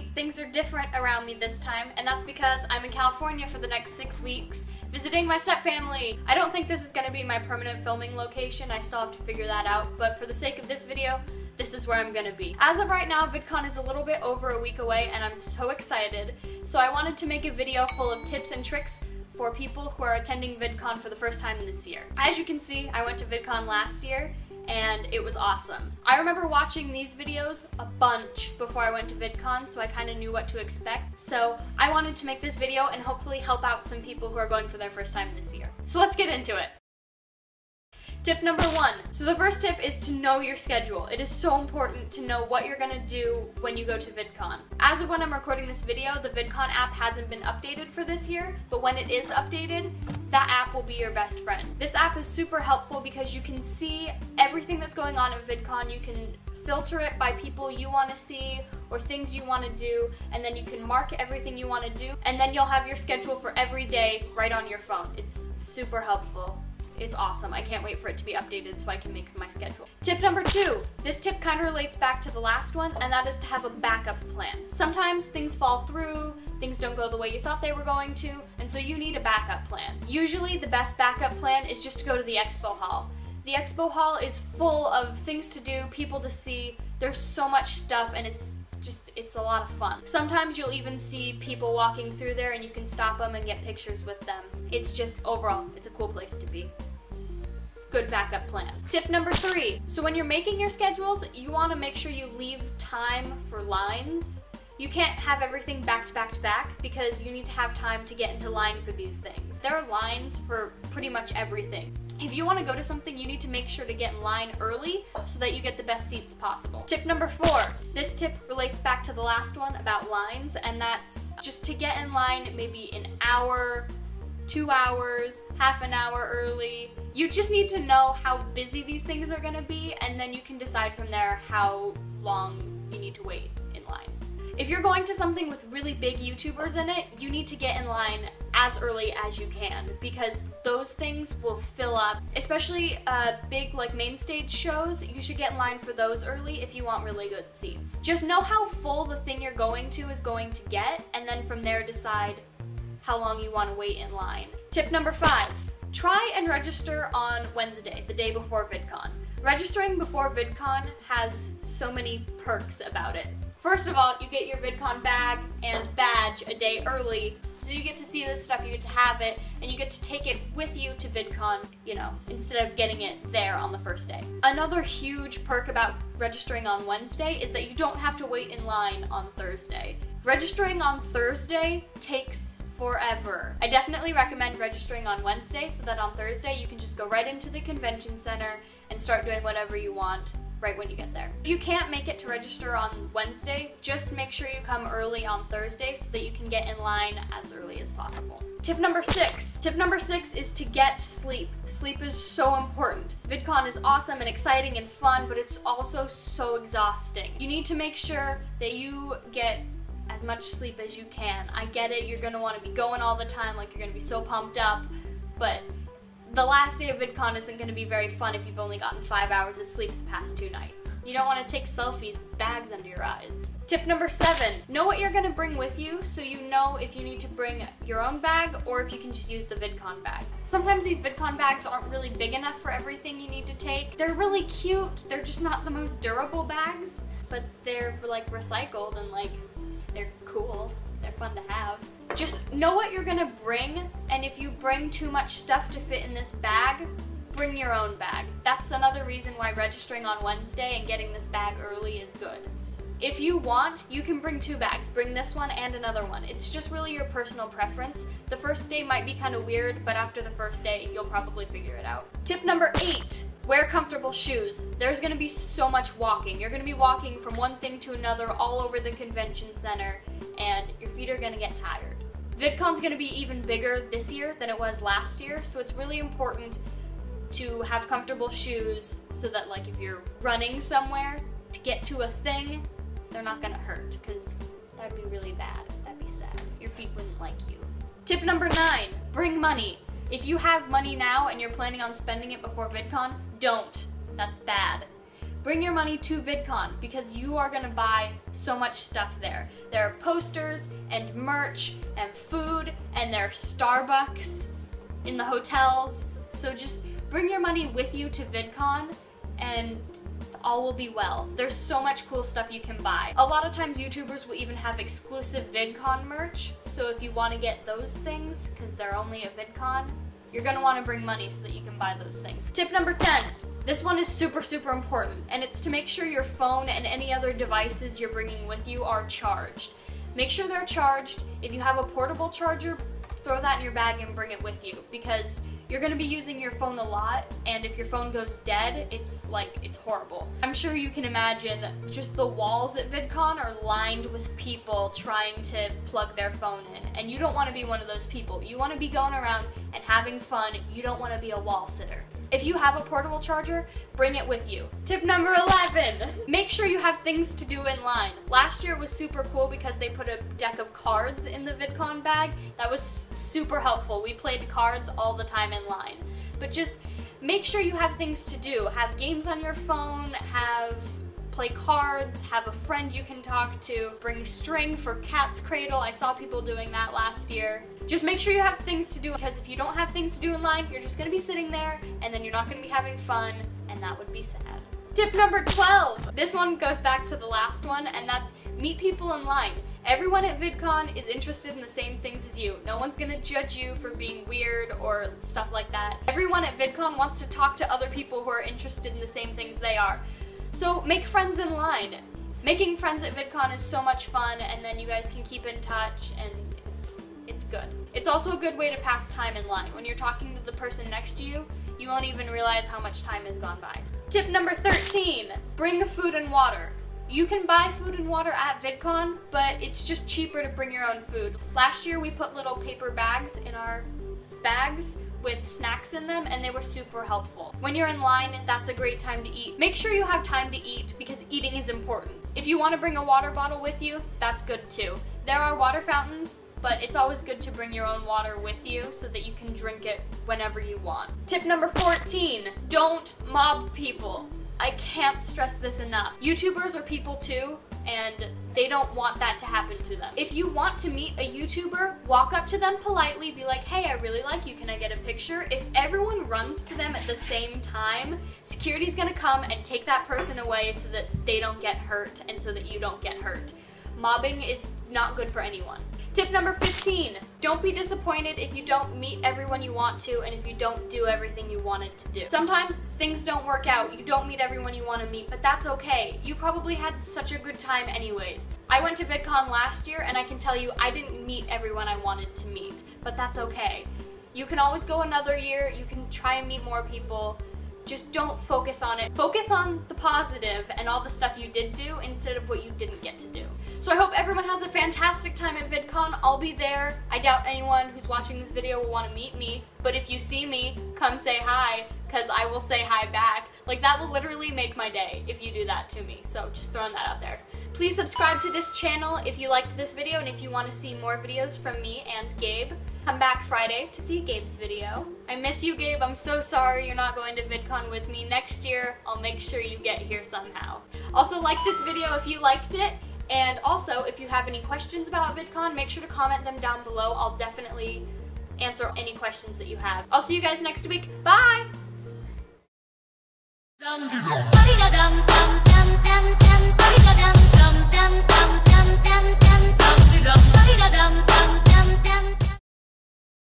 Obviously, things are different around me this time, and that's because I'm in California for the next 6 weeks, visiting my stepfamily. I don't think this is going to be my permanent filming location, I still have to figure that out, but for the sake of this video, this is where I'm gonna be. As of right now, VidCon is a little bit over a week away, and I'm so excited. So I wanted to make a video full of tips and tricks for people who are attending VidCon for the first time this year. As you can see, I went to VidCon last year, and it was awesome. I remember watching these videos a bunch before I went to VidCon, so I kind of knew what to expect. So I wanted to make this video and hopefully help out some people who are going for their first time this year. So let's get into it. Tip number 1. So the first tip is to know your schedule. It is so important to know what you're gonna do when you go to VidCon. As of when I'm recording this video, the VidCon app hasn't been updated for this year, but when it is updated, that app will be your best friend. This app is super helpful because you can see everything that's going on at VidCon. You can filter it by people you want to see or things you want to do, and then you can mark everything you want to do, and then you'll have your schedule for every day right on your phone. It's super helpful. It's awesome. I can't wait for it to be updated so I can make my schedule. Tip number 2. This tip kind of relates back to the last one, and that is to have a backup plan. Sometimes things fall through, things don't go the way you thought they were going to, and so you need a backup plan. Usually the best backup plan is just to go to the expo hall. The expo hall is full of things to do, people to see. There's so much stuff, and it's a lot of fun. Sometimes you'll even see people walking through there and you can stop them and get pictures with them. It's just, overall, it's a cool place to be. Good backup plan. Tip number 3. So when you're making your schedules, you want to make sure you leave time for lines. You can't have everything back to back to back because you need to have time to get into line for these things. There are lines for pretty much everything. If you want to go to something, you need to make sure to get in line early so that you get the best seats possible. Tip number 4. This tip relates back to the last one about lines, and that's just to get in line maybe an hour, 2 hours, half an hour early. You just need to know how busy these things are going to be, and then you can decide from there how long you need to wait in line. If you're going to something with really big YouTubers in it, you need to get in line as early as you can because those things will fill up. Especially big like main stage shows, you should get in line for those early if you want really good seats. Just know how full the thing you're going to is going to get, and then from there decide how long you want to wait in line. Tip number 5. Try and register on Wednesday, the day before VidCon. Registering before VidCon has so many perks about it. First of all, you get your VidCon bag and badge a day early, so you get to see this stuff, you get to have it, and you get to take it with you to VidCon, you know, instead of getting it there on the first day. Another huge perk about registering on Wednesday is that you don't have to wait in line on Thursday. Registering on Thursday takes forever. I definitely recommend registering on Wednesday so that on Thursday you can just go right into the convention center and start doing whatever you want right when you get there. If you can't make it to register on Wednesday, just make sure you come early on Thursday so that you can get in line as early as possible. Tip number 6. Tip number 6 is to get sleep. Sleep is so important. VidCon is awesome and exciting and fun, but it's also so exhausting. You need to make sure that you get as much sleep as you can. I get it, you're gonna want to be going all the time, like you're gonna be so pumped up, but the last day of VidCon isn't going to be very fun if you've only gotten 5 hours of sleep the past 2 nights. You don't want to take selfies with bags under your eyes. Tip number 7. Know what you're going to bring with you so you know if you need to bring your own bag or if you can just use the VidCon bag. Sometimes these VidCon bags aren't really big enough for everything you need to take. They're really cute, they're just not the most durable bags, but they're like recycled and like they're cool, they're fun to have. Just know what you're gonna bring, and if you bring too much stuff to fit in this bag, bring your own bag. That's another reason why registering on Wednesday and getting this bag early is good. If you want, you can bring 2 bags. Bring this one and another one. It's just really your personal preference. The first day might be kind of weird, but after the first day, you'll probably figure it out. Tip number 8. Wear comfortable shoes. There's gonna be so much walking. You're gonna be walking from one thing to another all over the convention center, and your feet are gonna get tired. VidCon's gonna be even bigger this year than it was last year, so it's really important to have comfortable shoes so that like if you're running somewhere to get to a thing, they're not gonna hurt, because that'd be really bad. That'd be sad. Your feet wouldn't like you. Tip number 9, bring money. If you have money now and you're planning on spending it before VidCon, don't. That's bad. bring your money to Vidcon because you are gonna buy so much stuff there. There are posters and merch and food and there are Starbucks in the hotels. So just bring your money with you to Vidcon and all will be well. There's so much cool stuff you can buy. A lot of times YouTubers will even have exclusive Vidcon merch. So if you want to get those things, because they're only at Vidcon, you're gonna want to bring money so that you can buy those things. Tip number 10. This one is super, super important, and it's to make sure your phone and any other devices you're bringing with you are charged. Make sure they're charged. If you have a portable charger, throw that in your bag and bring it with you, because you're gonna be using your phone a lot, and if your phone goes dead, it's horrible. I'm sure you can imagine just the walls at Vidcon are lined with people trying to plug their phone in, and you don't wanna be one of those people. You wanna be going around and having fun. You don't wanna be a wall sitter. If you have a portable charger, bring it with you. Tip number 11, make sure you have things to do in line. Last year was super cool because they put a deck of cards in the Vidcon bag. That was super helpful. We played cards all the time in line. But just make sure you have things to do. Have games on your phone, play cards, have a friend you can talk to, bring string for Cat's Cradle. I saw people doing that last year. Just make sure you have things to do, because if you don't have things to do in line, you're just gonna be sitting there and then you're not gonna be having fun, and that would be sad. Tip number 12. This one goes back to the last one, and that's meet people in line. Everyone at Vidcon is interested in the same things as you. No one's gonna judge you for being weird or stuff like that. Everyone at Vidcon wants to talk to other people who are interested in the same things they are. So make friends in line. Making friends at Vidcon is so much fun, and then you guys can keep in touch, and it's good. It's also a good way to pass time in line. When you're talking to the person next to you, you won't even realize how much time has gone by. Tip number 13, bring food and water. You can buy food and water at Vidcon, but it's just cheaper to bring your own food. Last year we put little paper bags in our bags with snacks in them, and they were super helpful. When you're in line, that's a great time to eat. Make sure you have time to eat, because eating is important. If you want to bring a water bottle with you, that's good too. There are water fountains, but it's always good to bring your own water with you so that you can drink it whenever you want. Tip number 14, don't mob people. I can't stress this enough. YouTubers are people too, and they don't want that to happen to them. If you want to meet a YouTuber, walk up to them politely, be like, hey, I really like you, can I get a picture? If everyone runs to them at the same time, security's gonna come and take that person away so that they don't get hurt and so that you don't get hurt. Mobbing is not good for anyone. Tip number 15, don't be disappointed if you don't meet everyone you want to and if you don't do everything you wanted to do. Sometimes things don't work out, you don't meet everyone you want to meet, but that's okay. You probably had such a good time anyways. I went to Vidcon last year and I can tell you I didn't meet everyone I wanted to meet, but that's okay. You can always go another year, you can try and meet more people. Just don't focus on it. Focus on the positive and all the stuff you did do instead of what you didn't get to do. So I hope everyone has a fantastic time at Vidcon. I'll be there. I doubt anyone who's watching this video will want to meet me, but if you see me, come say hi, because I will say hi back. Like, that will literally make my day if you do that to me. So just throwing that out there. Please subscribe to this channel if you liked this video and if you want to see more videos from me and Gabe. Come back Friday to see Gabe's video. I miss you, Gabe. I'm so sorry you're not going to Vidcon with me. Next year, I'll make sure you get here somehow. Also, like this video if you liked it. And also, if you have any questions about Vidcon, make sure to comment them down below. I'll definitely answer any questions that you have. I'll see you guys next week. Bye!